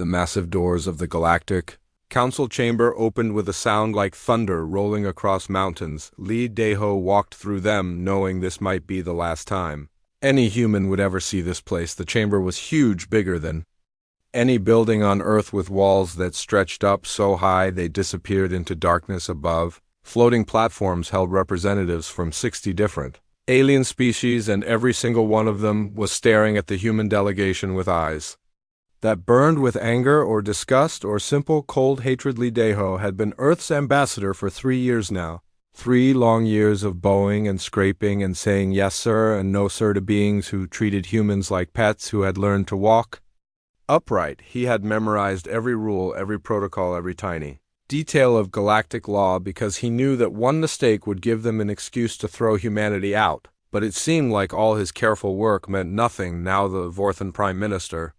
The massive doors of the Galactic Council chamber opened with a sound like thunder rolling across mountains. Lee Daeho walked through them, knowing this might be the last time any human would ever see this place. The chamber was huge, bigger than any building on Earth, with walls that stretched up so high they disappeared into darkness above. Floating platforms held representatives from 60 different alien species, and every single one of them was staring at the human delegation with eyes that burned with anger or disgust or simple cold hatred. Lee Daeho had been Earth's ambassador for 3 years now. 3 long years of bowing and scraping and saying yes sir and no sir to beings who treated humans like pets, who had learned to walk upright. He had memorized every rule, every protocol, every tiny detail of galactic law, because he knew that one mistake would give them an excuse to throw humanity out. But it seemed like all his careful work meant nothing now. The Vorthan Prime Minister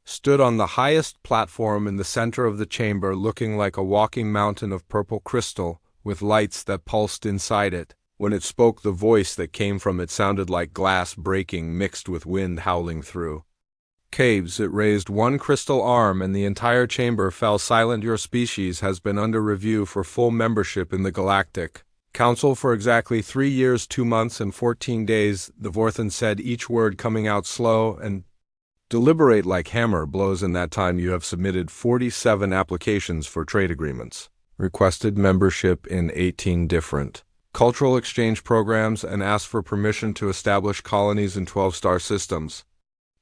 stood on the highest platform in the center of the chamber, looking like a walking mountain of purple crystal, with lights that pulsed inside it. When it spoke, the voice that came from it sounded like glass breaking mixed with wind howling through caves. It raised one crystal arm, and the entire chamber fell silent. Your species has been under review for full membership in the Galactic Council for exactly 3 years, 2 months, and 14 days, the Vorthan said, each word coming out slow and deliberate like hammer blows. In that time you have submitted 47 applications for trade agreements, requested membership in 18 different cultural exchange programs, and asked for permission to establish colonies in 12 star systems.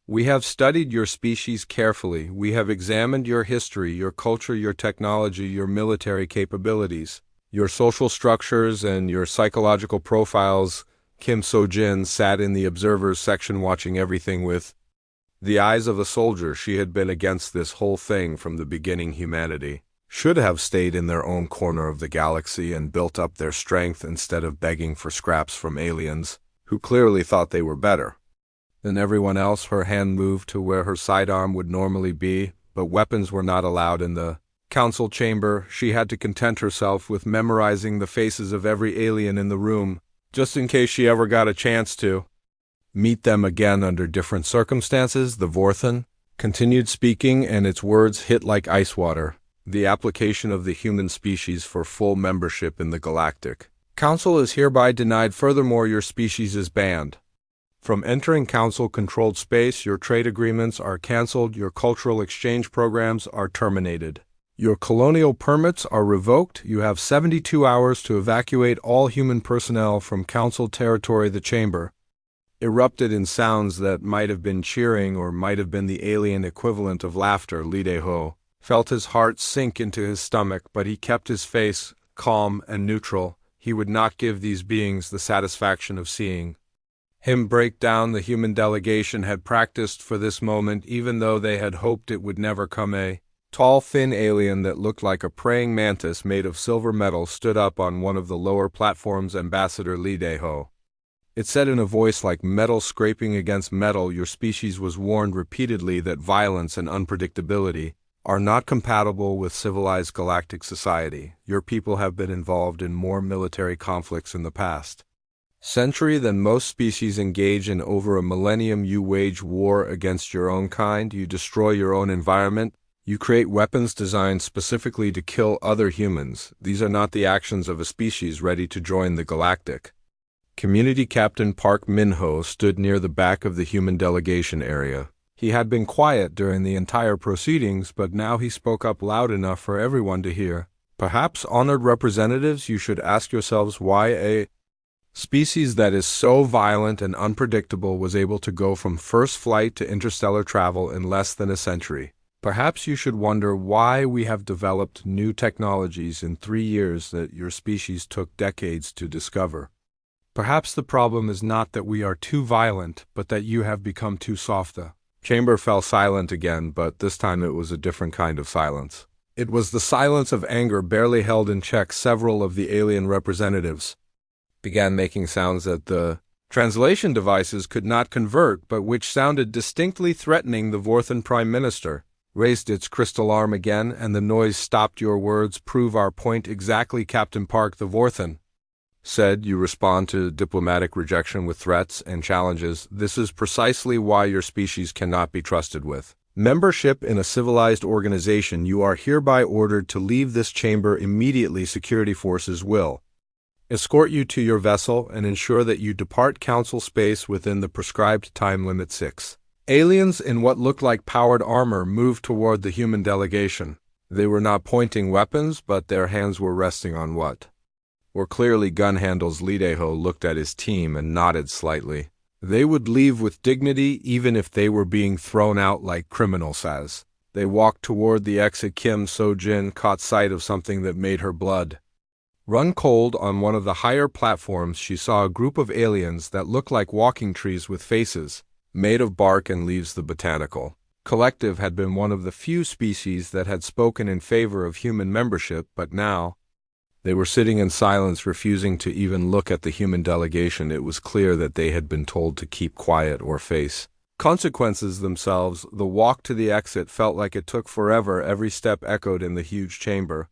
We have studied your species carefully. We have examined your history, your culture, your technology, your military capabilities, your social structures, and your psychological profiles. Kim So-jin sat in the observers section watching everything with the eyes of a soldier. She had been against this whole thing from the beginning. Humanity should have stayed in their own corner of the galaxy and built up their strength instead of begging for scraps from aliens who clearly thought they were better than everyone else. Her hand moved to where her sidearm would normally be, but weapons were not allowed in the council chamber. She had to content herself with memorizing the faces of every alien in the room, just in case she ever got a chance to meet them again under different circumstances. The Vorthan continued speaking, and its words hit like ice water. The application of the human species for full membership in the Galactic Council is hereby denied. Furthermore, your species is banned from entering Council-controlled space. Your trade agreements are cancelled. Your cultural exchange programs are terminated. Your colonial permits are revoked. You have 72 hours to evacuate all human personnel from Council territory. The chamber erupted in sounds that might have been cheering or might have been the alien equivalent of laughter. Lee Daeho felt his heart sink into his stomach, but he kept his face calm and neutral. He would not give these beings the satisfaction of seeing him break down. The human delegation had practiced for this moment, even though they had hoped it would never come. A tall, thin alien that looked like a praying mantis made of silver metal stood up on one of the lower platforms. Ambassador Lee Daeho, it said in a voice like metal scraping against metal, your species was warned repeatedly that violence and unpredictability are not compatible with civilized galactic society. Your people have been involved in more military conflicts in the past century than most species engage in. Over a millennium you wage war against your own kind. You destroy your own environment. You create weapons designed specifically to kill other humans. These are not the actions of a species ready to join the Galactic Community. Captain Park Min-ho stood near the back of the human delegation area. He had been quiet during the entire proceedings, but now he spoke up loud enough for everyone to hear. Perhaps, honored representatives, you should ask yourselves why a species that is so violent and unpredictable was able to go from first flight to interstellar travel in less than a century. Perhaps you should wonder why we have developed new technologies in 3 years that your species took decades to discover. Perhaps the problem is not that we are too violent, but that you have become too soft. The chamber fell silent again, but this time it was a different kind of silence. It was the silence of anger barely held in check. Several of the alien representatives began making sounds that the translation devices could not convert, but which sounded distinctly threatening. The Vorthan Prime Minister raised its crystal arm again, and the noise stopped. Your words prove our point exactly, Captain Park. The Vorthan said, you respond to diplomatic rejection with threats and challenges. This is precisely why your species cannot be trusted with Membership in a civilized organization. You are hereby ordered to leave this chamber immediately. Security forces will escort you to your vessel and ensure that you depart council space within the prescribed time limit. 6. Aliens in what looked like powered armor moved toward the human delegation. They were not pointing weapons, but their hands were resting on what were clearly gun handles. Lee Dae-ho looked at his team and nodded slightly. They would leave with dignity even if they were being thrown out like criminals. As they walked toward the exit, Kim So-jin caught sight of something that made her blood run cold. On one of the higher platforms, she saw a group of aliens that looked like walking trees with faces made of bark and leaves. The botanical collective had been one of the few species that had spoken in favor of human membership, but now they were sitting in silence, refusing to even look at the human delegation. It was clear that they had been told to keep quiet or face consequences themselves. The walk to the exit felt like it took forever. Every step echoed in the huge chamber,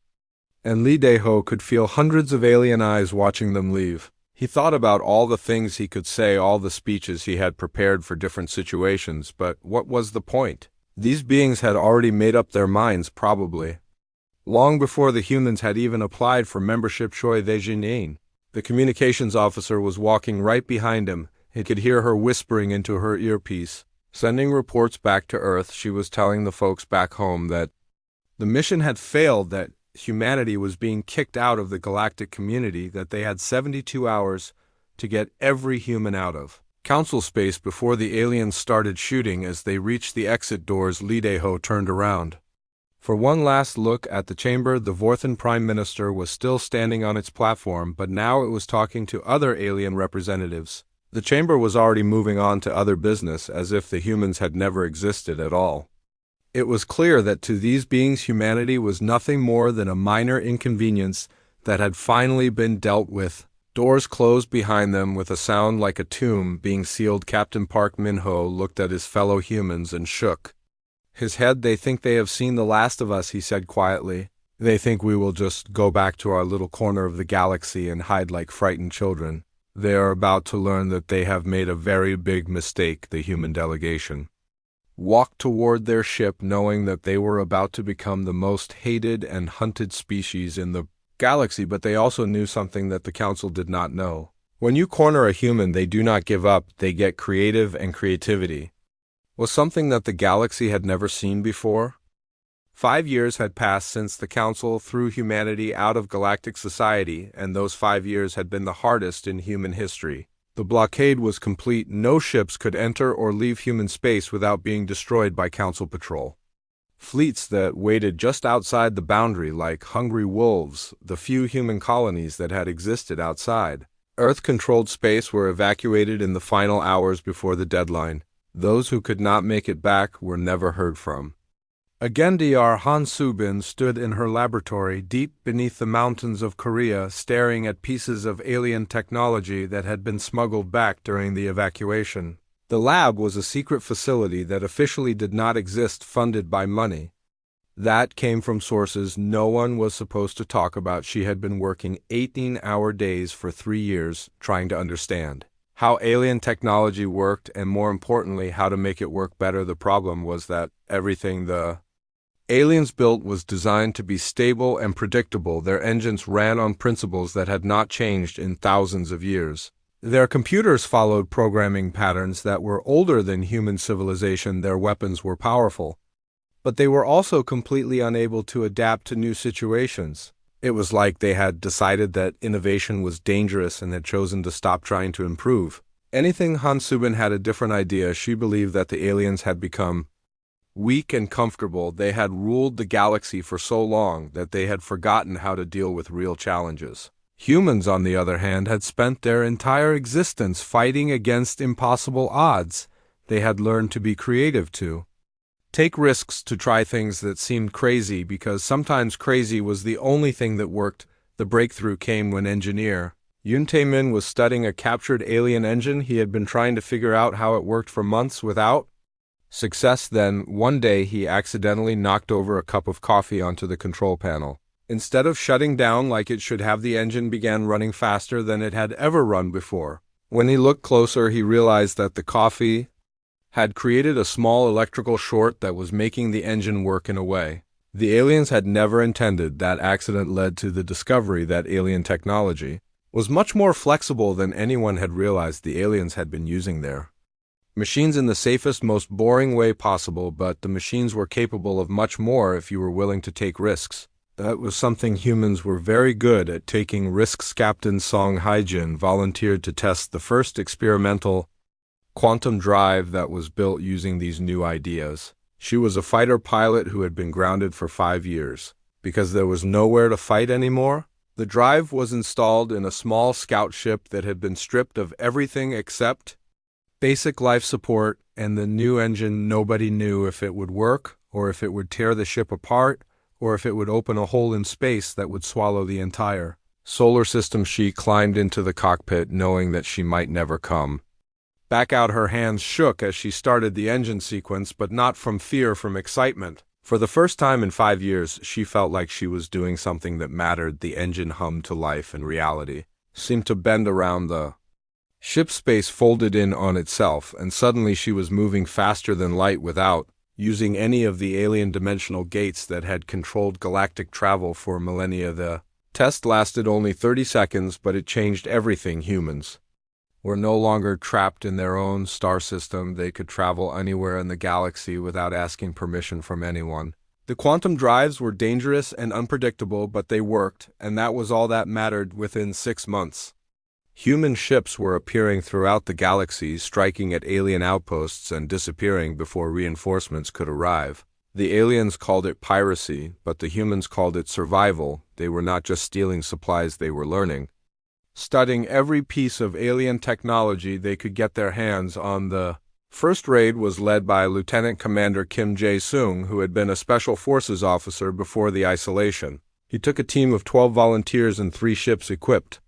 and Lee Dae-ho could feel hundreds of alien eyes watching them leave. He thought about all the things he could say, all the speeches he had prepared for different situations, but what was the point? These beings had already made up their minds, probably long before the humans had even applied for membership. Choi Dae-jin, the communications officer, was walking right behind him. He could hear her whispering into her earpiece, sending reports back to Earth. She was telling the folks back home that the mission had failed, that humanity was being kicked out of the galactic community, that they had 72 hours to get every human out of council space before the aliens started shooting. As they reached the exit doors, Lee Dae-ho turned around for one last look at the chamber. The Vorthan Prime Minister was still standing on its platform, but now it was talking to other alien representatives. The chamber was already moving on to other business, as if the humans had never existed at all. It was clear that to these beings humanity was nothing more than a minor inconvenience that had finally been dealt with. Doors closed behind them with a sound like a tomb being sealed. Captain Park Min-ho looked at his fellow humans and shook his head. They think they have seen the last of us, he said quietly. They think we will just go back to our little corner of the galaxy and hide like frightened children. They are about to learn that they have made a very big mistake. The human delegation walked toward their ship, knowing that they were about to become the most hated and hunted species in the galaxy, but they also knew something that the Council did not know. When you corner a human, they do not give up, they get creative, and creativity was something that the galaxy had never seen before. 5 years had passed since the Council threw humanity out of galactic society, and those 5 years had been the hardest in human history. The blockade was complete. No ships could enter or leave human space without being destroyed by Council patrol fleets that waited just outside the boundary like hungry wolves. The few human colonies that had existed outside Earth-controlled space were evacuated in the final hours before the deadline. Those who could not make it back were never heard from. Again, Dr. Han Soo-bin stood in her laboratory deep beneath the mountains of Korea, staring at pieces of alien technology that had been smuggled back during the evacuation. The lab was a secret facility that officially did not exist, funded by money that came from sources no one was supposed to talk about. She had been working 18-hour days for 3 years trying to understand how alien technology worked and, more importantly, how to make it work better. The problem was that everything the aliens built was designed to be stable and predictable. Their engines ran on principles that had not changed in thousands of years. Their computers followed programming patterns that were older than human civilization. Their weapons were powerful, but they were also completely unable to adapt to new situations. It was like they had decided that innovation was dangerous and had chosen to stop trying to improve anything. Han Soo-bin had a different idea. She believed that the aliens had become weak and comfortable. They had ruled the galaxy for so long that they had forgotten how to deal with real challenges. Humans, on the other hand, had spent their entire existence fighting against impossible odds. They had learned to be creative, to take risks, to try things that seemed crazy, because sometimes crazy was the only thing that worked. The breakthrough came when engineer Yoon Tae-min was studying a captured alien engine. He had been trying to figure out how it worked for months without success. Then, one day, he accidentally knocked over a cup of coffee onto the control panel. Instead of shutting down like it should have, the engine began running faster than it had ever run before. When he looked closer, he realized that the coffee had created a small electrical short that was making the engine work in a way the aliens had never intended. That accident led to the discovery that alien technology was much more flexible than anyone had realized the aliens had been using their machines in the safest, most boring way possible, but the machines were capable of much more if you were willing to take risks. That was something humans were very good at, taking risks. Captain Song Haijin volunteered to test the first experimental quantum drive that was built using these new ideas. She was a fighter pilot who had been grounded for 5 years. Because there was nowhere to fight anymore, the drive was installed in a small scout ship that had been stripped of everything except basic life support and the new engine. Nobody knew if it would work, or if it would tear the ship apart, or if it would open a hole in space that would swallow the entire solar system. She climbed into the cockpit knowing that she might never come back out. Her hands shook as she started the engine sequence, but not from fear, from excitement. For the first time in 5 years, she felt like she was doing something that mattered. The engine hummed to life, and reality seemed to bend around the ship's space folded in on itself, and suddenly she was moving faster than light without using any of the alien dimensional gates that had controlled galactic travel for millennia. The test lasted only 30 seconds, but it changed everything. Humans were no longer trapped in their own star system. They could travel anywhere in the galaxy without asking permission from anyone. The quantum drives were dangerous and unpredictable, but they worked, and that was all that mattered. Within 6 months, human ships were appearing throughout the galaxy, striking at alien outposts and disappearing before reinforcements could arrive. The aliens called it piracy, but the humans called it survival. They were not just stealing supplies, they were learning, studying every piece of alien technology they could get their hands on. The first raid was led by Lieutenant Commander Kim Jae-sung, who had been a Special Forces officer before the isolation. He took a team of 12 volunteers and 3 ships equipped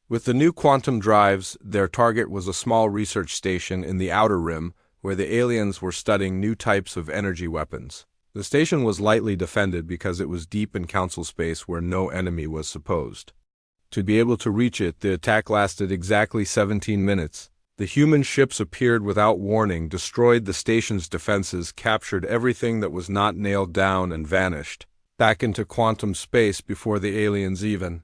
with the new quantum drives. Their target was a small research station in the Outer Rim, where the aliens were studying new types of energy weapons. The station was lightly defended because it was deep in Council space where no enemy was supposed to be able to reach it. The attack lasted exactly 17 minutes. The human ships appeared without warning, destroyed the station's defenses, captured everything that was not nailed down, and vanished back into quantum space before the aliens even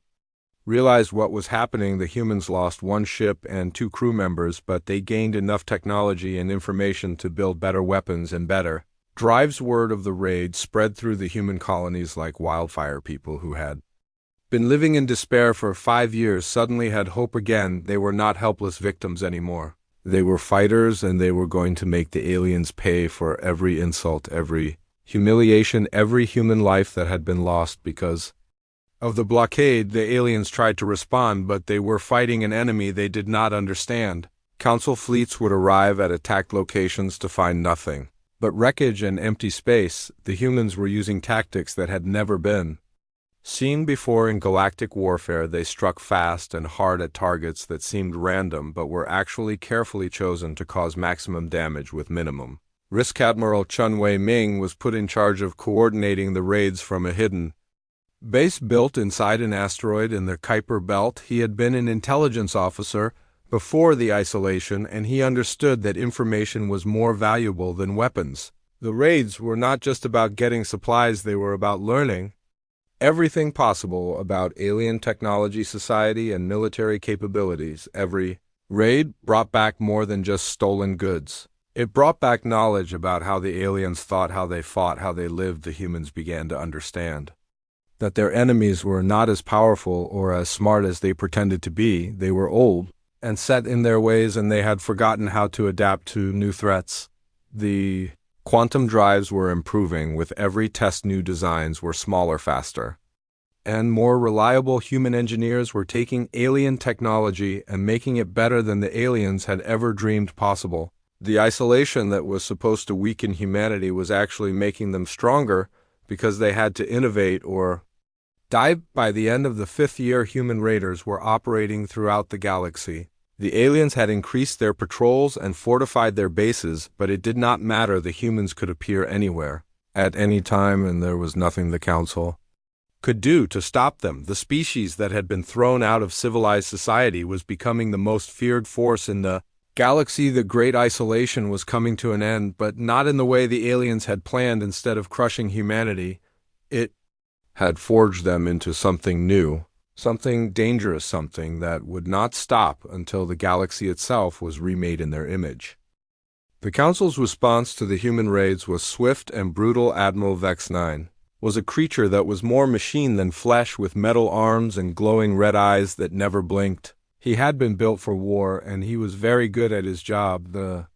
realized what was happening. The humans lost 1 ship and 2 crew members, but they gained enough technology and information to build better weapons and better drives. Word of the raid spread through the human colonies like wildfire. People who had been living in despair for 5 years suddenly had hope again. They were not helpless victims anymore. They were fighters, and they were going to make the aliens pay for every insult, every humiliation, every human life that had been lost because of the blockade. The aliens tried to respond, but they were fighting an enemy they did not understand. Council fleets would arrive at attacked locations to find nothing but wreckage and empty space. The humans were using tactics that had never been seen before in galactic warfare. They struck fast and hard at targets that seemed random but were actually carefully chosen to cause maximum damage with minimum risk. Admiral Chun Wei-ming was put in charge of coordinating the raids from a hidden base built inside an asteroid in the Kuiper Belt. He had been an intelligence officer before the isolation, and he understood that information was more valuable than weapons. The raids were not just about getting supplies, they were about learning everything possible about alien technology, society, and military capabilities. Every raid brought back more than just stolen goods. It brought back knowledge about how the aliens thought, how they fought, how they lived. The humans began to understand that their enemies were not as powerful or as smart as they pretended to be. They were old and set in their ways, and they had forgotten how to adapt to new threats. The quantum drives were improving. With every test, new designs were smaller, faster, and more reliable. Human engineers were taking alien technology and making it better than the aliens had ever dreamed possible. The isolation that was supposed to weaken humanity was actually making them stronger because they had to innovate or die. By the end of the 5th year, human raiders were operating throughout the galaxy. The aliens had increased their patrols and fortified their bases, but it did not matter. The humans could appear anywhere, at any time, and there was nothing the Council could do to stop them. The species that had been thrown out of civilized society was becoming the most feared force in the galaxy, the Great Isolation was coming to an end, but not in the way the aliens had planned. Instead of crushing humanity, it had forged them into something new, something dangerous, something that would not stop until the galaxy itself was remade in their image. The Council's response to the human raids was swift and brutal. Admiral Vex 9 was a creature that was more machine than flesh, with metal arms and glowing red eyes that never blinked. He had been built for war, and he was very good at his job. The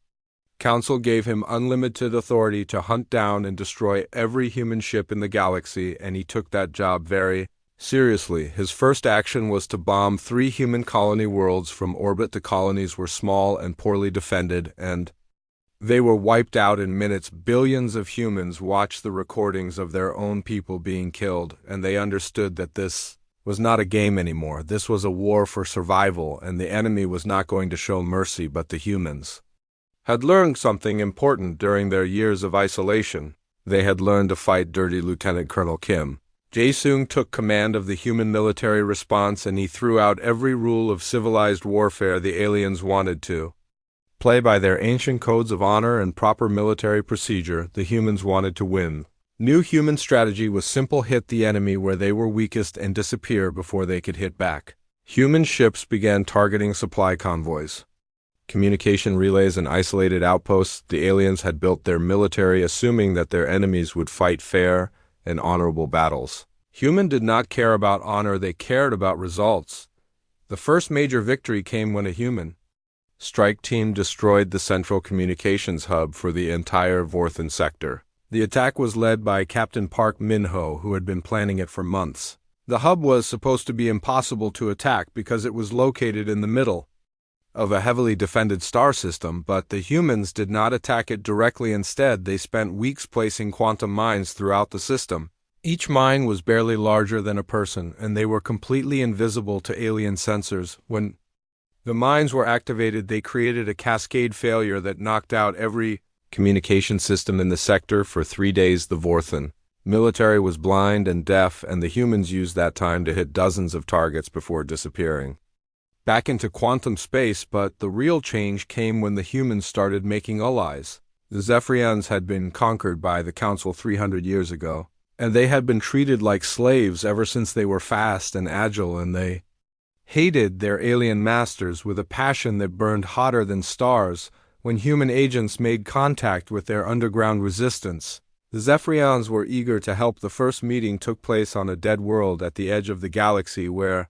Council gave him unlimited authority to hunt down and destroy every human ship in the galaxy, and he took that job very seriously. His first action was to bomb 3 human colony worlds from orbit. The colonies were small and poorly defended, and they were wiped out in minutes. Billions of humans watched the recordings of their own people being killed, and they understood that this was not a game anymore. This was a war for survival, and the enemy was not going to show mercy. But the humans had learned something important during their years of isolation. They had learned to fight dirty. Lieutenant Colonel Kim Jae-sung took command of the human military response, and he threw out every rule of civilized warfare the aliens wanted to play by their ancient codes of honor and proper military procedure. The humans wanted to win. New human strategy was simple: hit the enemy where they were weakest and disappear before they could hit back. Human ships began targeting supply convoys, communication relays, and isolated outposts. The aliens had built their military assuming that their enemies would fight fair and honorable battles. Human did not care about honor, they cared about results. The first major victory came when a human strike team destroyed the central communications hub for the entire Vorthan sector. The attack was led by Captain Park Min-ho, who had been planning it for months. The hub was supposed to be impossible to attack because it was located in the middle of a heavily defended star system, but the humans did not attack it directly. Instead, they spent weeks placing quantum mines throughout the system. Each mine was barely larger than a person, and they were completely invisible to alien sensors. When the mines were activated, they created a cascade failure that knocked out every communication system in the sector. For 3 days, the Vorthan military was blind and deaf, and the humans used that time to hit dozens of targets before disappearing back into quantum space. But the real change came when the humans started making allies. The Zephyrians had been conquered by the Council 300 years ago, and they had been treated like slaves ever since. They were fast and agile, and they hated their alien masters with a passion that burned hotter than stars. When human agents made contact with their underground resistance, the Zephyrians were eager to help. The first meeting took place on a dead world at the edge of the galaxy where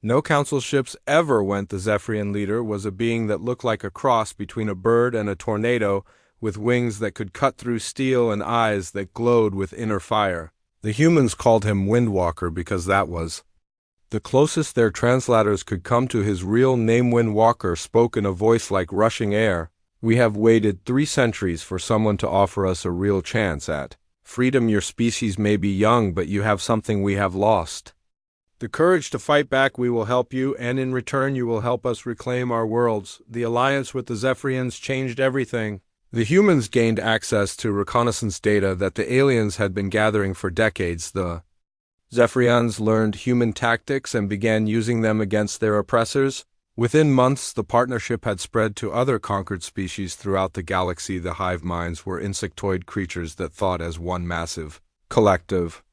no Council ships ever went. The Zephyrian leader was a being that looked like a cross between a bird and a tornado, with wings that could cut through steel and eyes that glowed with inner fire. The humans called him Windwalker because that was the closest their translators could come to his real name. Windwalker spoke in a voice like rushing air. We have waited 3 centuries for someone to offer us a real chance at freedom. Your species may be young, but you have something we have lost: the courage to fight back. We will help you, and in return you will help us reclaim our worlds. The alliance with the Zephyrians changed everything. The humans gained access to reconnaissance data that the aliens had been gathering for decades. The Zephyrians learned human tactics and began using them against their oppressors. Within months, the partnership had spread to other conquered species throughout the galaxy. The hive minds were insectoid creatures that thought as one massive, collective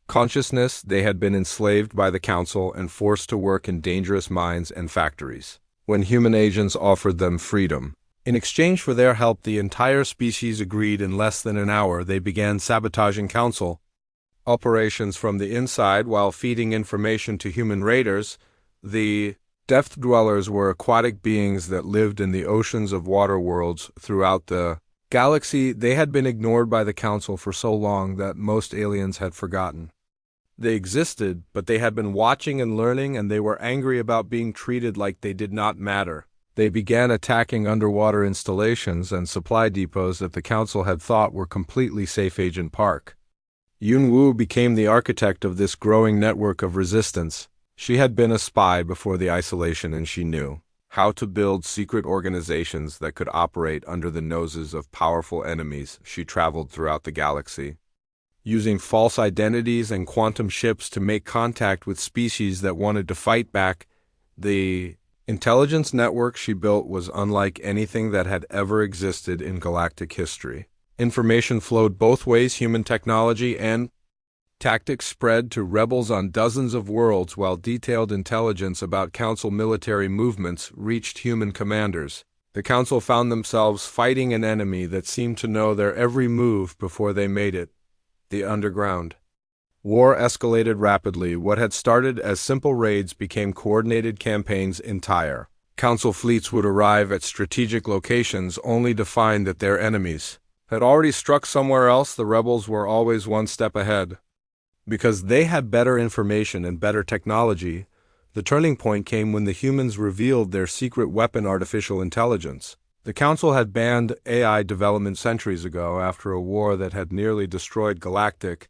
consciousness. They had been enslaved by the Council and forced to work in dangerous mines and factories. When human agents offered them freedom in exchange for their help, the entire species agreed. In less than an hour, they began sabotaging Council operations from the inside while feeding information to human raiders. The Depth Dwellers were aquatic beings that lived in the oceans of water worlds throughout the galaxy. They had been ignored by the Council for so long that most aliens had forgotten they existed, but they had been watching and learning, and they were angry about being treated like they did not matter. They began attacking underwater installations and supply depots that the Council had thought were completely safe. Agent Park Yun-woo became the architect of this growing network of resistance. She had been a spy before the isolation, and she knew how to build secret organizations that could operate under the noses of powerful enemies. She traveled throughout the galaxy, using false identities and quantum ships to make contact with species that wanted to fight back. The Intelligence network she built was unlike anything that had ever existed in galactic history. Information flowed both ways, human technology and tactics spread to rebels on dozens of worlds, while detailed intelligence about Council military movements reached human commanders. The Council found themselves fighting an enemy that seemed to know their every move before they made it: the underground. War escalated rapidly. What had started as simple raids became coordinated campaigns. Entire Council fleets would arrive at strategic locations only to find that their enemies had already struck somewhere else. The rebels were always one step ahead. Because they had better information and better technology, the turning point came when the humans revealed their secret weapon: artificial intelligence. The Council had banned AI development centuries ago after a war that had nearly destroyed galactic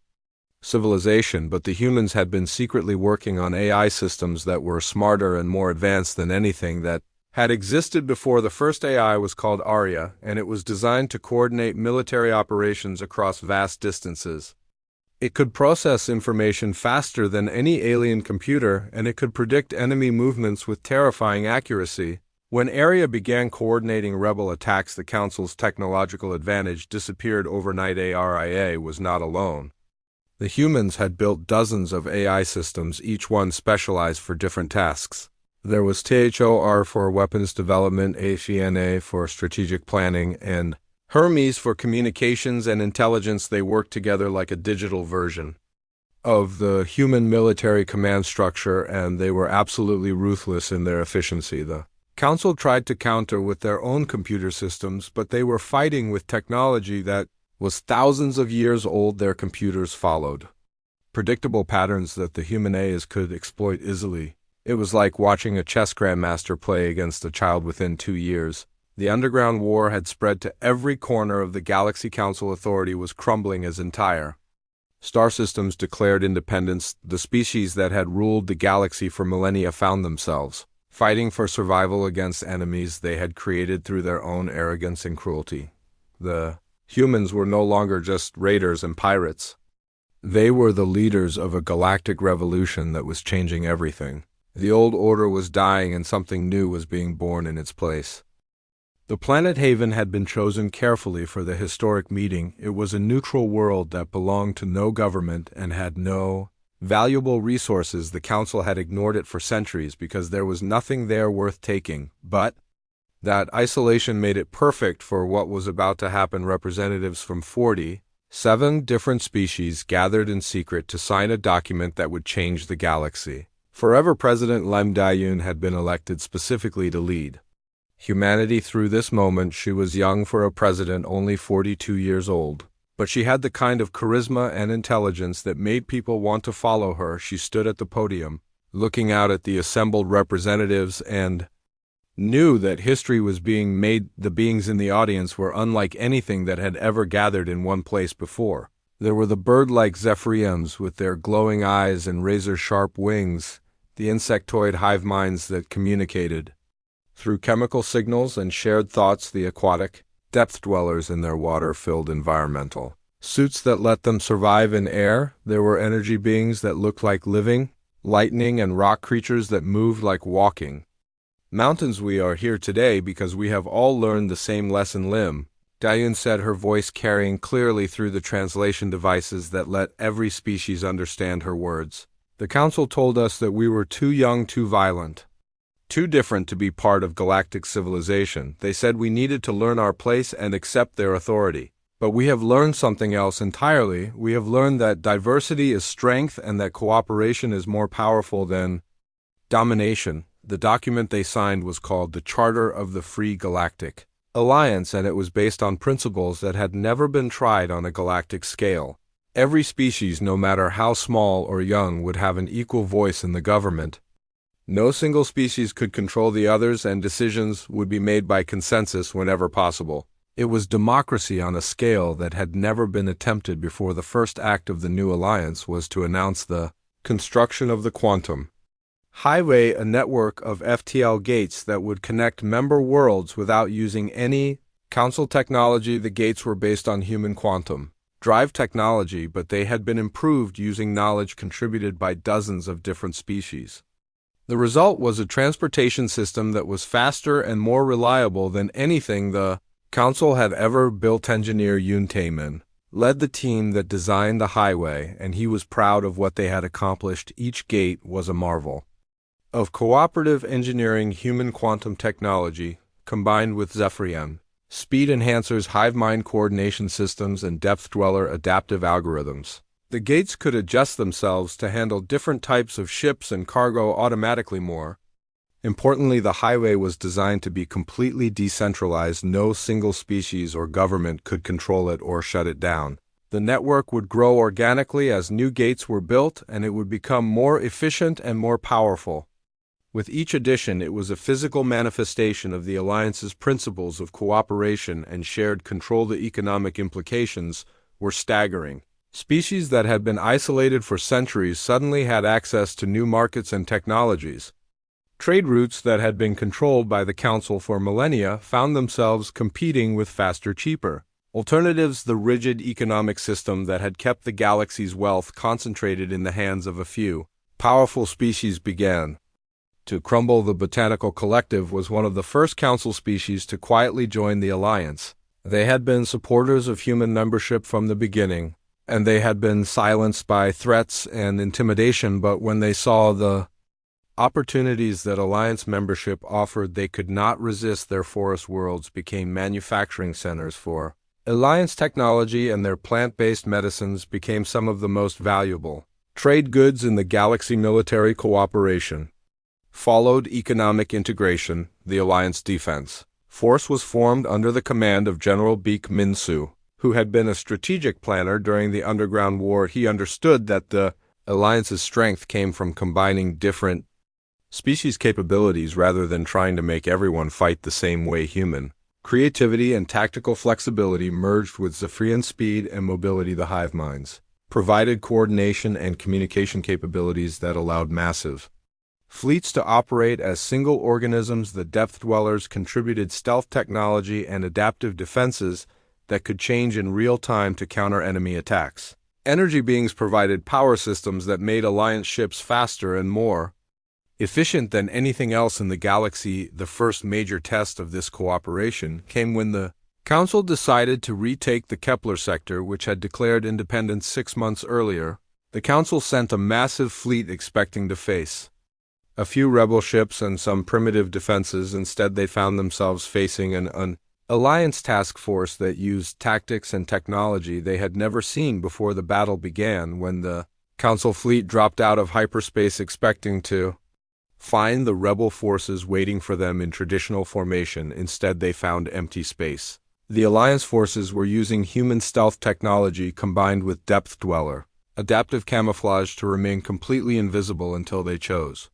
civilization, but the humans had been secretly working on AI systems that were smarter and more advanced than anything that had existed before. The first AI was called Arya, and it was designed to coordinate military operations across vast distances. It could process information faster than any alien computer, and it could predict enemy movements with terrifying accuracy. When Arya began coordinating rebel attacks, the Council's technological advantage disappeared overnight. Arya was not alone. The humans had built dozens of AI systems, each one specialized for different tasks. There was THOR for weapons development, HFY for strategic planning, and Hermes for communications and intelligence. They worked together like a digital version of the human military command structure, and they were absolutely ruthless in their efficiency. The Council tried to counter with their own computer systems, but they were fighting with technology that was thousands of years old. Their computers followed predictable patterns that the human AIs could exploit easily. It was like watching a chess grandmaster play against a child within 2 years. The underground war had spread to every corner of the galaxy. Council authority was crumbling as entire star systems declared independence. The species that had ruled the galaxy for millennia found themselves fighting for survival against enemies they had created through their own arrogance and cruelty. The humans were no longer just raiders and pirates. They were the leaders of a galactic revolution that was changing everything. The old order was dying and something new was being born in its place. The planet Haven had been chosen carefully for the historic meeting. It was a neutral world that belonged to no government and had no valuable resources. The Council had ignored it for centuries because there was nothing there worth taking, but that isolation made it perfect for what was about to happen. Representatives from 47 different species gathered in secret to sign a document that would change the galaxy forever. President Lem Dayun had been elected specifically to lead humanity through this moment. She was young for a president, only 42 years old, but she had the kind of charisma and intelligence that made people want to follow her. She stood at the podium, looking out at the assembled representatives, and knew that history was being made. The beings in the audience were unlike anything that had ever gathered in one place before. There were the bird-like Zephyrians with their glowing eyes and razor-sharp wings, the insectoid hive minds that communicated through chemical signals and shared thoughts, the aquatic depth dwellers in their water-filled environmental suits that let them survive in air. There were energy beings that looked like living, lightning, and rock creatures that moved like walking mountains. We are here today because we have all learned the same lesson, Lim Dayun said, her voice carrying clearly through the translation devices that let every species understand her words. The Council told us that we were too young, too violent, too different to be part of galactic civilization. They said we needed to learn our place and accept their authority. But we have learned something else entirely. We have learned that diversity is strength and that cooperation is more powerful than domination. The document they signed was called the Charter of the Free Galactic Alliance, and it was based on principles that had never been tried on a galactic scale. Every species, no matter how small or young, would have an equal voice in the government. No single species could control the others, and decisions would be made by consensus whenever possible. It was democracy on a scale that had never been attempted before. The first act of the new alliance was to announce the construction of the Quantum Highway, a network of FTL gates that would connect member worlds without using any Council technology. The gates were based on human quantum drive technology, but they had been improved using knowledge contributed by dozens of different species. The result was a transportation system that was faster and more reliable than anything the Council had ever built. Engineer Yoon Taemin led the team that designed the highway, and he was proud of what they had accomplished. Each gate was a marvel of cooperative engineering, human quantum technology, combined with Zephyrian speed enhancers, hive mind coordination systems, and depth dweller adaptive algorithms. The gates could adjust themselves to handle different types of ships and cargo automatically. More importantly, the highway was designed to be completely decentralized. No single species or government could control it or shut it down. The network would grow organically as new gates were built, and it would become more efficient and more powerful. With each addition, it was a physical manifestation of the Alliance's principles of cooperation and shared control. The economic implications were staggering. Species that had been isolated for centuries suddenly had access to new markets and technologies. Trade routes that had been controlled by the Council for millennia found themselves competing with faster, cheaper alternatives. The rigid economic system that had kept the galaxy's wealth concentrated in the hands of a few powerful species began to crumble. The Botanical Collective was one of the first Council species to quietly join the Alliance. They had been supporters of human membership from the beginning, and they had been silenced by threats and intimidation, but when they saw the opportunities that Alliance membership offered, they could not resist. Their forest worlds became manufacturing centers for Alliance technology, and their plant-based medicines became some of the most valuable trade goods in the galaxy. Military cooperation followed economic integration. The Alliance Defense Force was formed under the command of General Baek Min-soo, who had been a strategic planner during the Underground War. He understood that the Alliance's strength came from combining different species capabilities rather than trying to make everyone fight the same way. Human creativity and tactical flexibility merged with Zephyrian speed and mobility. The hive minds provided coordination and communication capabilities that allowed massive fleets to operate as single organisms. The depth dwellers contributed stealth technology and adaptive defenses that could change in real time to counter enemy attacks. Energy beings provided power systems that made Alliance ships faster and more efficient than anything else in the galaxy. The first major test of this cooperation came when the Council decided to retake the Kepler sector, which had declared independence 6 months earlier. The Council sent a massive fleet expecting to face a few rebel ships and some primitive defenses. Instead, they found themselves facing an Alliance task force that used tactics and technology they had never seen before. The battle began when the Council fleet dropped out of hyperspace expecting to find the rebel forces waiting for them in traditional formation. Instead, they found empty space. The Alliance forces were using human stealth technology combined with depth dweller adaptive camouflage to remain completely invisible until they chose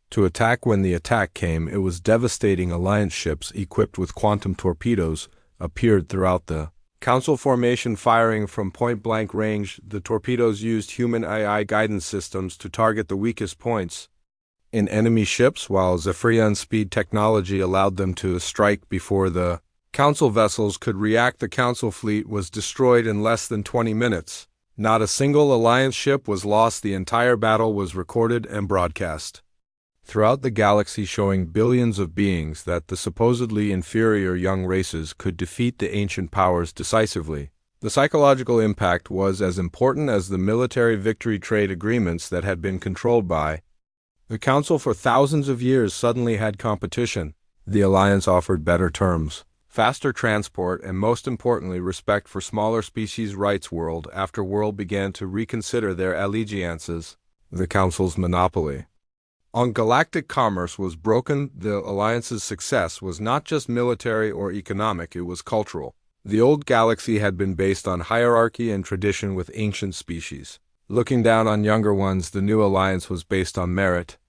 to attack. When the attack came, it was devastating. Alliance ships equipped with quantum torpedoes appeared throughout the Council formation, firing from point-blank range. The torpedoes used human AI guidance systems to target the weakest points in enemy ships, while Zephyrian speed technology allowed them to strike before the Council vessels could react. The Council fleet was destroyed in less than 20 minutes. Not a single Alliance ship was lost. The entire battle was recorded and broadcast throughout the galaxy, showing billions of beings that the supposedly inferior young races could defeat the ancient powers decisively. The psychological impact was as important as the military victory. Trade agreements that had been controlled by the Council for thousands of years suddenly had competition. The Alliance offered better terms, faster transport, and most importantly, respect for smaller species rights. World after world began to reconsider their allegiances. The Council's monopoly on galactic commerce was broken. The Alliance's success was not just military or economic, it was cultural. The old galaxy had been based on hierarchy and tradition with ancient species looking down on younger ones. The new alliance was based on merit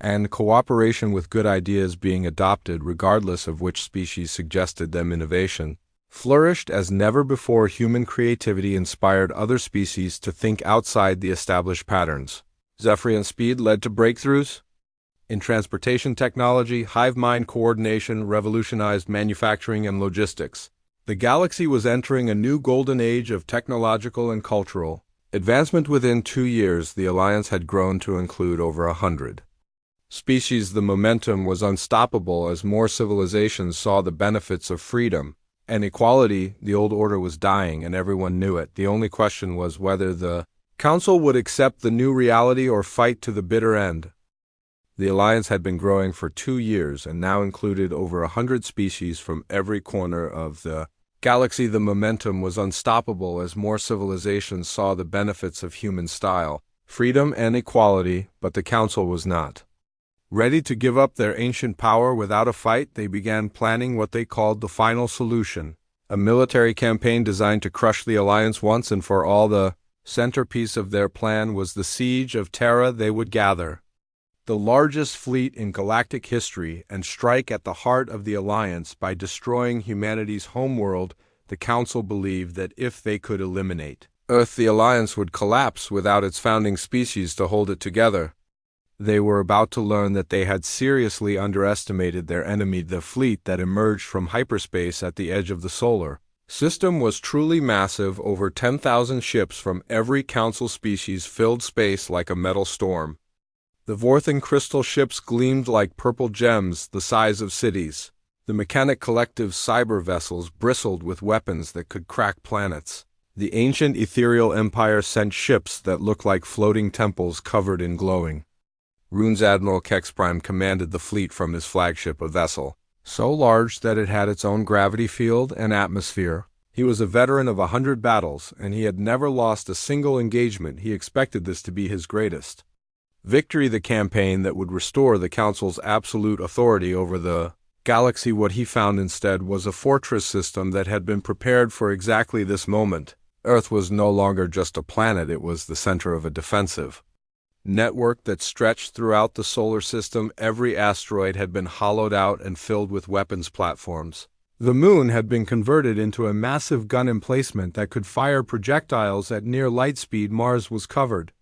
and cooperation, with good ideas being adopted regardless of which species suggested them. Innovation flourished as never before. Human creativity inspired other species to think outside the established patterns. Zephyrian speed led to breakthroughs in transportation technology. Hive mind coordination revolutionized manufacturing and logistics. The galaxy was entering a new golden age of technological and cultural advancement. Within 2 years, the Alliance had grown to include over 100 Species, the momentum was unstoppable as more civilizations saw the benefits of freedom and equality. The old order was dying, and everyone knew it. The only question was whether the Council would accept the new reality or fight to the bitter end. The alliance had been growing for 2 years and now included over 100 species from every corner of the galaxy. The momentum was unstoppable as more civilizations saw the benefits of human style, freedom, and equality, but the Council was not ready to give up their ancient power without a fight. They began planning what they called the final solution, a military campaign designed to crush the alliance once and for all. The centerpiece of their plan was the siege of Terra. They would gather the largest fleet in galactic history and strike at the heart of the alliance by destroying humanity's homeworld. The Council believed that if they could eliminate Earth, the alliance would collapse without its founding species to hold it together. They were about to learn that they had seriously underestimated their enemy. The fleet that emerged from hyperspace at the edge of the solar system was truly massive. Over 10,000 ships from every Council species filled space like a metal storm. The Vorthan crystal ships gleamed like purple gems the size of cities. The Mechanic Collective's cyber vessels bristled with weapons that could crack planets. The ancient ethereal empire sent ships that looked like floating temples covered in glowing runes. Admiral Kex Prime commanded the fleet from his flagship, a vessel so large that it had its own gravity field and atmosphere. He was a veteran of 100 battles, and he had never lost a single engagement. He expected this to be his greatest victory, the campaign that would restore the Council's absolute authority over the galaxy. What he found instead was a fortress system that had been prepared for exactly this moment. Earth was no longer just a planet, it was the center of a defensive network that stretched throughout the solar system. Every asteroid had been hollowed out and filled with weapons platforms. The moon had been converted into a massive gun emplacement that could fire projectiles at near light speed. Mars was covered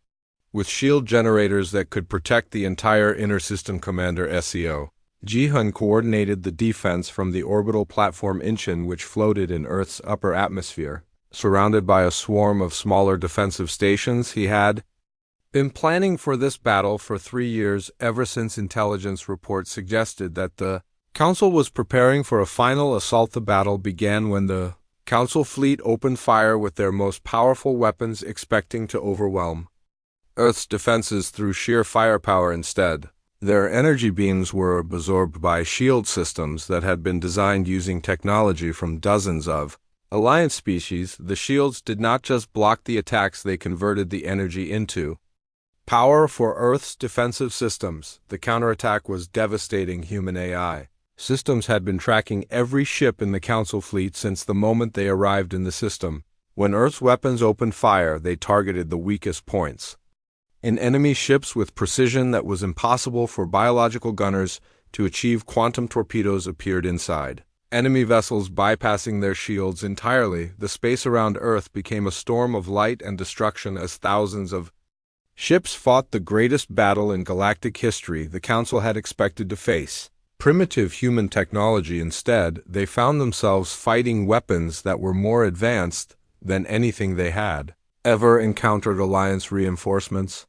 with shield generators that could protect the entire inner system. Commander SEO Jihan coordinated the defense from the orbital platform Inchin, which floated in Earth's upper atmosphere, surrounded by a swarm of smaller defensive stations. He had been planning for this battle for 3 years, ever since intelligence reports suggested that the Council was preparing for a final assault. The battle began when the Council fleet opened fire with their most powerful weapons, expecting to overwhelm Earth's defenses through sheer firepower. Instead, their energy beams were absorbed by shield systems that had been designed using technology from dozens of alliance species. The shields did not just block the attacks, they converted the energy into power for Earth's defensive systems. The counterattack was devastating. Human AI systems had been tracking every ship in the Council fleet since the moment they arrived in the system. When Earth's weapons opened fire, they targeted the weakest points in enemy ships with precision that was impossible for biological gunners to achieve. Quantum torpedoes appeared inside enemy vessels, bypassing their shields entirely. The space around Earth became a storm of light and destruction as thousands of ships fought the greatest battle in galactic history. The Council had expected to face primitive human technology. Instead, they found themselves fighting weapons that were more advanced than anything they had ever encountered. Alliance reinforcements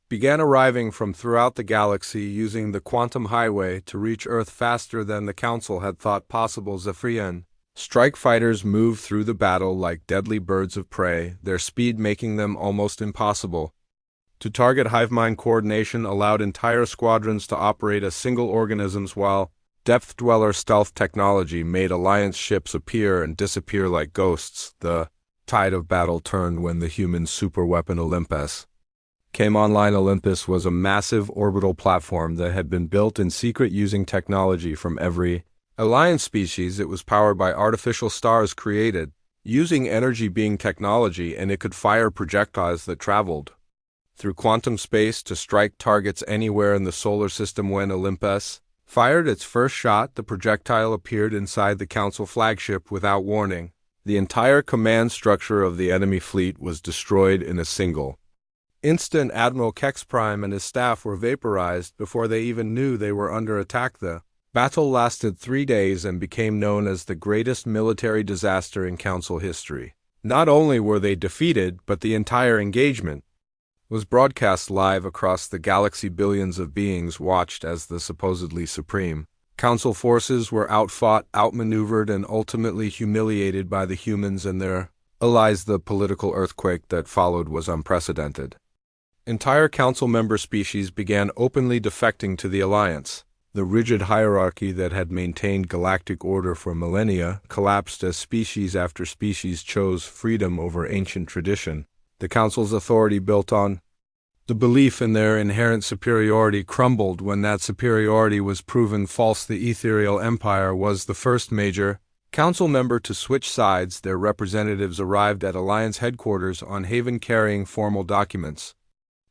began arriving from throughout the galaxy, using the quantum highway to reach Earth faster than the Council had thought possible. Zephyrian strike fighters moved through the battle like deadly birds of prey, their speed making them almost impossible to target. Hivemind coordination allowed entire squadrons to operate as single organisms, while Depth Dweller stealth technology made Alliance ships appear and disappear like ghosts. The tide of battle turned when the human superweapon Olympus came online. Olympus was a massive orbital platform that had been built in secret using technology from every Alliance species. It was powered by artificial stars created using energy being technology, and it could fire projectiles that traveled through quantum space to strike targets anywhere in the solar system. When Olympus fired its first shot, the projectile appeared inside the Council flagship without warning. The entire command structure of the enemy fleet was destroyed in a single instant. Admiral Kex Prime and his staff were vaporized before they even knew they were under attack. The battle lasted 3 days and became known as the greatest military disaster in Council history. Not only were they defeated, but the entire engagement was broadcast live across the galaxy. Billions of beings watched as the supposedly supreme Council forces were outfought, outmaneuvered, and ultimately humiliated by the humans and their allies. The political earthquake that followed was unprecedented. Entire Council member species began openly defecting to the Alliance. The rigid hierarchy that had maintained galactic order for millennia collapsed as species after species chose freedom over ancient tradition. The Council's authority, built on the belief in their inherent superiority, crumbled when that superiority was proven false. The Ethereal Empire was the first major Council member to switch sides. Their representatives arrived at Alliance headquarters on Haven carrying formal documents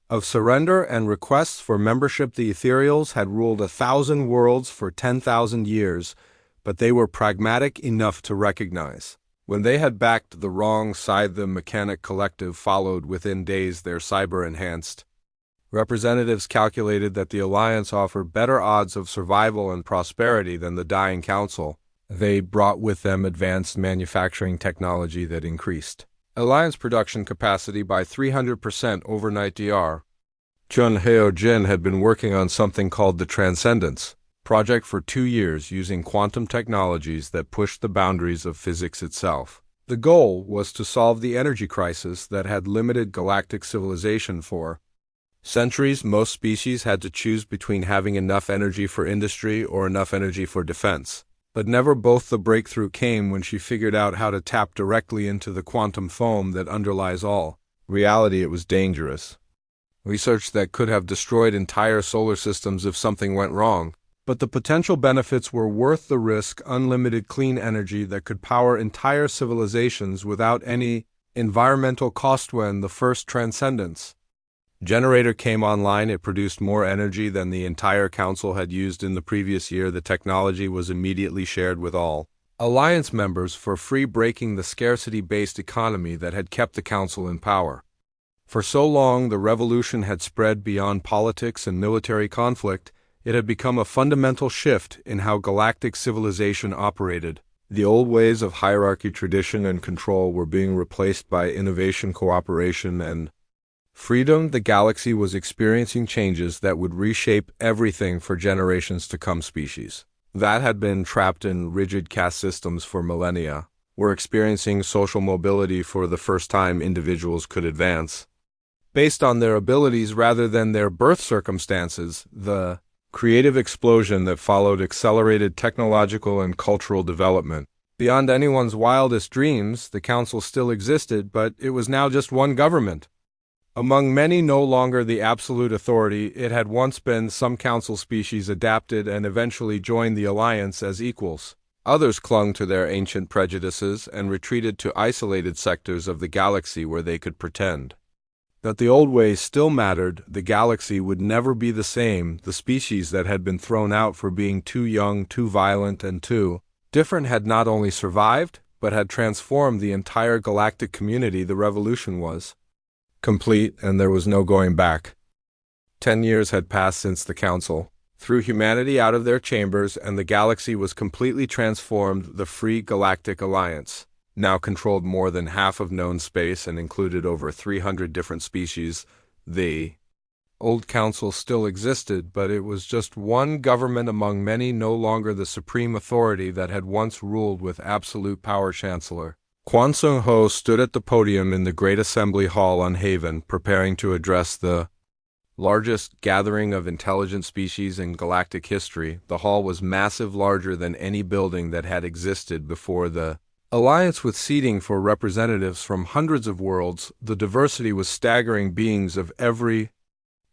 of surrender and requests for membership. The Ethereals had ruled 1,000 worlds for 10,000 years, but they were pragmatic enough to recognize when they had backed the wrong side. The Mechanic Collective followed within days. Their cyber-enhanced representatives calculated that the Alliance offered better odds of survival and prosperity than the dying Council. They brought with them advanced manufacturing technology that increased Alliance production capacity by 300% overnight. Dr. Chun Heo Jin had been working on something called the Transcendence Project for 2 years, using quantum technologies that pushed the boundaries of physics itself. The goal was to solve the energy crisis that had limited galactic civilization for centuries. Most species had to choose between having enough energy for industry or enough energy for defense. But never both. The breakthrough came when she figured out how to tap directly into the quantum foam that underlies all reality. It was dangerous research that could have destroyed entire solar systems if something went wrong. But the potential benefits were worth the risk. Unlimited clean energy that could power entire civilizations without any environmental cost. When the first Transcendence generator came online, it produced more energy than the entire Council had used in the previous year. The technology was immediately shared with all Alliance members for free, breaking the scarcity-based economy that had kept the Council in power for so long. The revolution had spread beyond politics and military conflict. It had become a fundamental shift in how galactic civilization operated. The old ways of hierarchy, tradition, and control were being replaced by innovation, cooperation, and freedom. The galaxy was experiencing changes that would reshape everything for generations to come. Species that had been trapped in rigid caste systems for millennia were experiencing social mobility for the first time. Individuals could advance based on their abilities rather than their birth circumstances. The creative explosion that followed accelerated technological and cultural development beyond anyone's wildest dreams. The Council still existed, but it was now just one government among many, no longer the absolute authority it had once been. Some Council species adapted and eventually joined the Alliance as equals. Others clung to their ancient prejudices and retreated to isolated sectors of the galaxy where they could pretend that the old ways still mattered. The galaxy would never be the same. The species that had been thrown out for being too young, too violent, and too different had not only survived, but had transformed the entire galactic community. The revolution was complete, and there was no going back. 10 years had passed since the Council threw humanity out of their chambers, and the galaxy was completely transformed. The Free Galactic Alliance now controlled more than half of known space and included over 300 different species. The old Council still existed, but it was just one government among many, no longer the supreme authority that had once ruled with absolute power. Chancellor Kwan Sung Ho stood at the podium in the Great Assembly Hall on Haven, preparing to address the largest gathering of intelligent species in galactic history. The hall was massive, larger than any building that had existed before the Alliance, with seating for representatives from hundreds of worlds. The diversity was staggering. Beings of every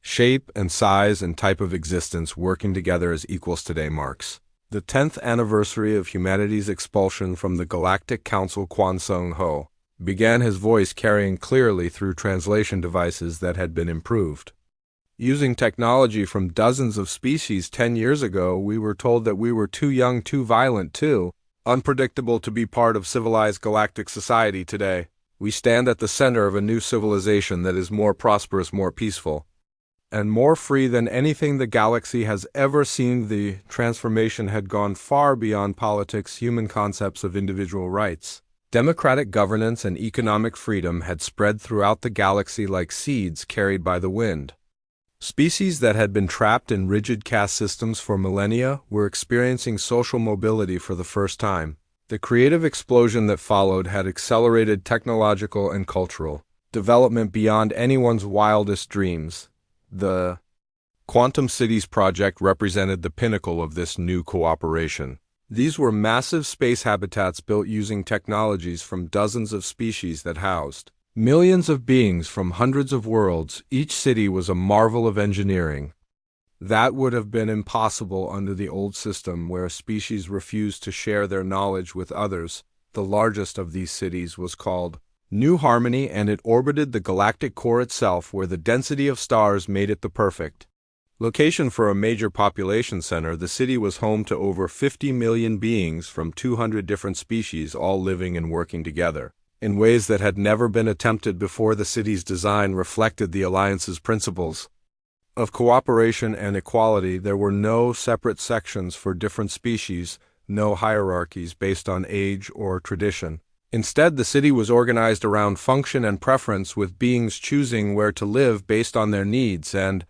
shape and size and type of existence working together as equals. Today marks the 10th anniversary of humanity's expulsion from the Galactic Council. Kwan Sung Ho began, his voice carrying clearly through translation devices that had been improved using technology from dozens of species. 10 years ago, we were told that we were too young, too violent, too unpredictable to be part of civilized galactic society. Today, we stand at the center of a new civilization that is more prosperous, more peaceful, and more free than anything the galaxy has ever seen. The transformation had gone far beyond politics, human concepts of individual rights, Democratic governance and economic freedom had spread throughout the galaxy like seeds carried by the wind. Species that had been trapped in rigid caste systems for millennia were experiencing social mobility for the first time. The creative explosion that followed had accelerated technological and cultural development beyond anyone's wildest dreams. The Quantum Cities project represented the pinnacle of this new cooperation. These were massive space habitats built using technologies from dozens of species that housed millions of beings from hundreds of worlds. Each city was a marvel of engineering. That would have been impossible under the old system where species refused to share their knowledge with others. The largest of these cities was called New Harmony, and it orbited the galactic core itself, where the density of stars made it the perfect location for a major population center. The city was home to over 50 million beings from 200 different species, all living and working together in ways that had never been attempted before. The city's design reflected the Alliance's principles of cooperation and equality. There were no separate sections for different species, no hierarchies based on age or tradition. Instead, the city was organized around function and preference, with beings choosing where to live based on their needs and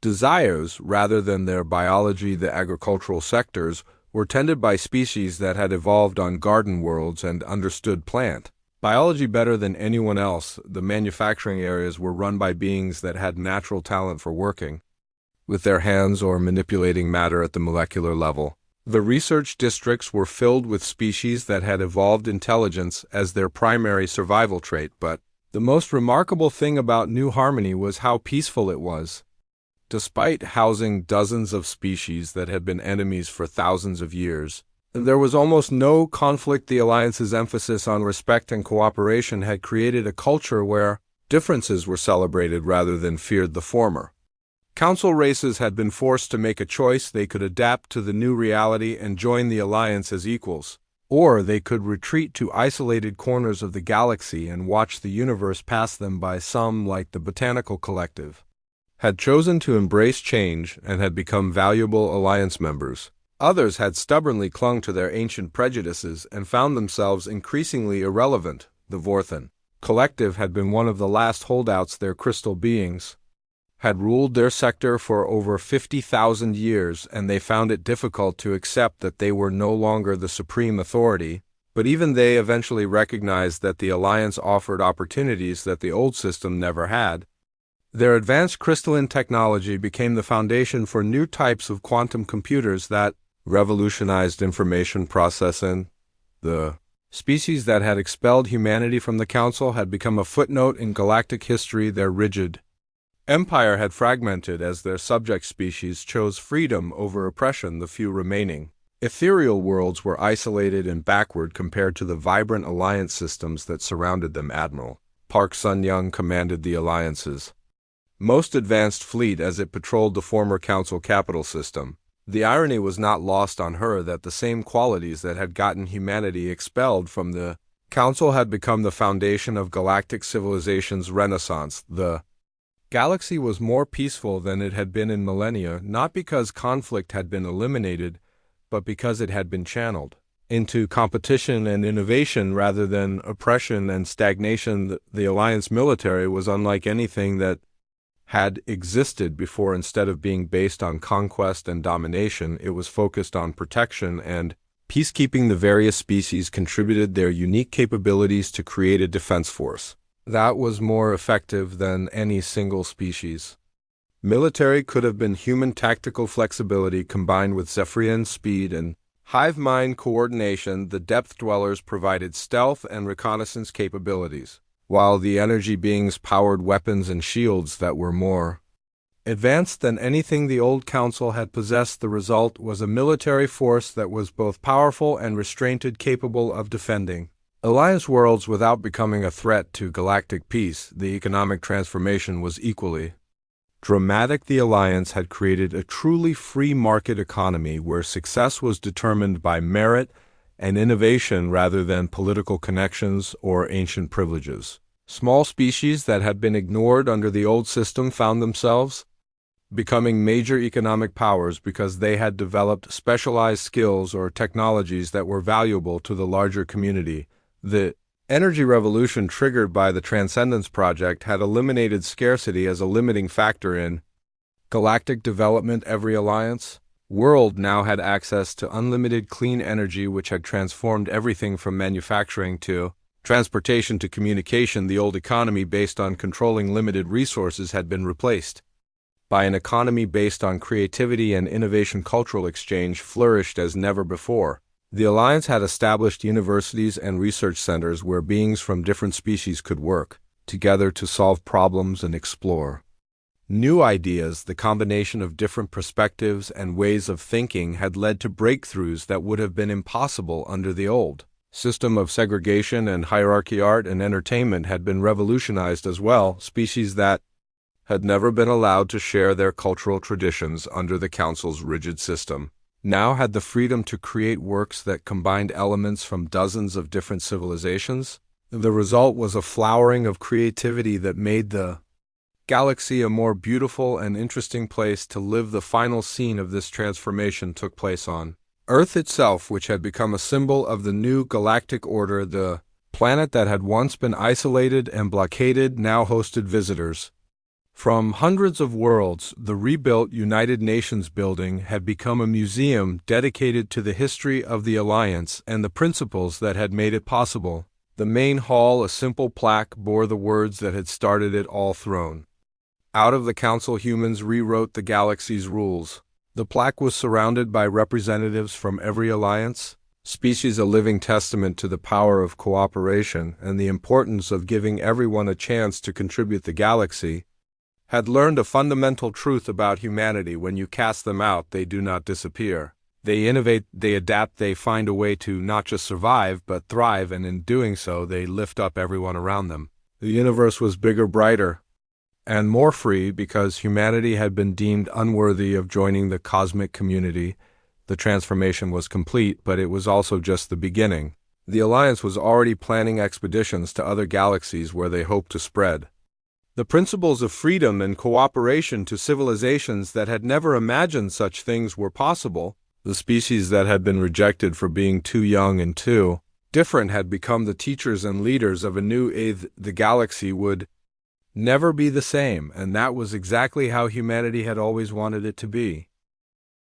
desires rather than their biology. The agricultural sectors were tended by species that had evolved on garden worlds and understood plant biology better than anyone else. The manufacturing areas were run by beings that had natural talent for working with their hands or manipulating matter at the molecular level. The research districts were filled with species that had evolved intelligence as their primary survival trait. But the most remarkable thing about New Harmony was how peaceful it was. Despite housing dozens of species that had been enemies for thousands of years, there was almost no conflict. The Alliance's emphasis on respect and cooperation had created a culture where differences were celebrated rather than feared. The former council races had been forced to make a choice. They could adapt to the new reality and join the Alliance as equals, or they could retreat to isolated corners of the galaxy and watch the universe pass them by. Some, like the Botanical Collective, had chosen to embrace change and had become valuable Alliance members. Others had stubbornly clung to their ancient prejudices and found themselves increasingly irrelevant. The Vorthan Collective had been one of the last holdouts. Their crystal beings had ruled their sector for over 50,000 years, and they found it difficult to accept that they were no longer the supreme authority. But even they eventually recognized that the Alliance offered opportunities that the old system never had. Their advanced crystalline technology became the foundation for new types of quantum computers that revolutionized information processing. The species that had expelled humanity from the Council had become a footnote in galactic history. Their rigid empire had fragmented as their subject species chose freedom over oppression. The few remaining ethereal worlds were isolated and backward compared to the vibrant Alliance systems that surrounded them. Admiral Park Sun-young commanded the Alliance's most advanced fleet as it patrolled the former Council capital system. The irony was not lost on her that the same qualities that had gotten humanity expelled from the Council had become the foundation of galactic civilization's renaissance. The galaxy was more peaceful than it had been in millennia, not because conflict had been eliminated, but because it had been channeled into competition and innovation rather than oppression and stagnation. The Alliance military was unlike anything that had existed before. Instead of being based on conquest and domination, it was focused on protection and peacekeeping. The various species contributed their unique capabilities to create a defense force that was more effective than any single species. Military could have been human tactical flexibility combined with Zephyrian speed and hive mind coordination. The depth dwellers provided stealth and reconnaissance capabilities, while the energy beings powered weapons and shields that were more advanced than anything the old Council had possessed. The result was a military force that was both powerful and restrained, capable of defending Alliance worlds without becoming a threat to galactic peace. The economic transformation was equally dramatic. The Alliance had created a truly free market economy where success was determined by merit and innovation rather than political connections or ancient privileges. Small species that had been ignored under the old system found themselves becoming major economic powers because they had developed specialized skills or technologies that were valuable to the larger community. The energy revolution triggered by the Transcendence Project had eliminated scarcity as a limiting factor in galactic development. Every alliance world now had access to unlimited clean energy, which had transformed everything from manufacturing to transportation to communication. The old economy based on controlling limited resources had been replaced by an economy based on creativity and innovation. Cultural exchange flourished as never before. The Alliance had established universities and research centers where beings from different species could work together to solve problems and explore new ideas. The combination of different perspectives and ways of thinking had led to breakthroughs that would have been impossible under the old system of segregation and hierarchy. Art and entertainment had been revolutionized as well. Species that had never been allowed to share their cultural traditions under the Council's rigid system now had the freedom to create works that combined elements from dozens of different civilizations. The result was a flowering of creativity that made the galaxy a more beautiful and interesting place to live. The final scene of this transformation took place on Earth itself, which had become a symbol of the new galactic order. The planet that had once been isolated and blockaded now hosted visitors from hundreds of worlds. The rebuilt United Nations building had become a museum dedicated to the history of the Alliance and the principles that had made it possible. The main hall, a simple plaque, bore the words that had started it all: thrown out of the Council, humans rewrote the galaxy's rules. The plaque was surrounded by representatives from every Alliance species, a living testament to the power of cooperation and the importance of giving everyone a chance to contribute. The galaxy had learned a fundamental truth about humanity: when you cast them out, they do not disappear. They innovate, they adapt, they find a way to not just survive, but thrive, and in doing so, they lift up everyone around them. The universe was bigger, brighter, and more free because humanity had been deemed unworthy of joining the cosmic community. The transformation was complete, but it was also just the beginning. The Alliance was already planning expeditions to other galaxies where they hoped to spread the principles of freedom and cooperation to civilizations that had never imagined such things were possible. The species that had been rejected for being too young and too different had become the teachers and leaders of a new age. The galaxy would never be the same, and that was exactly how humanity had always wanted it to be.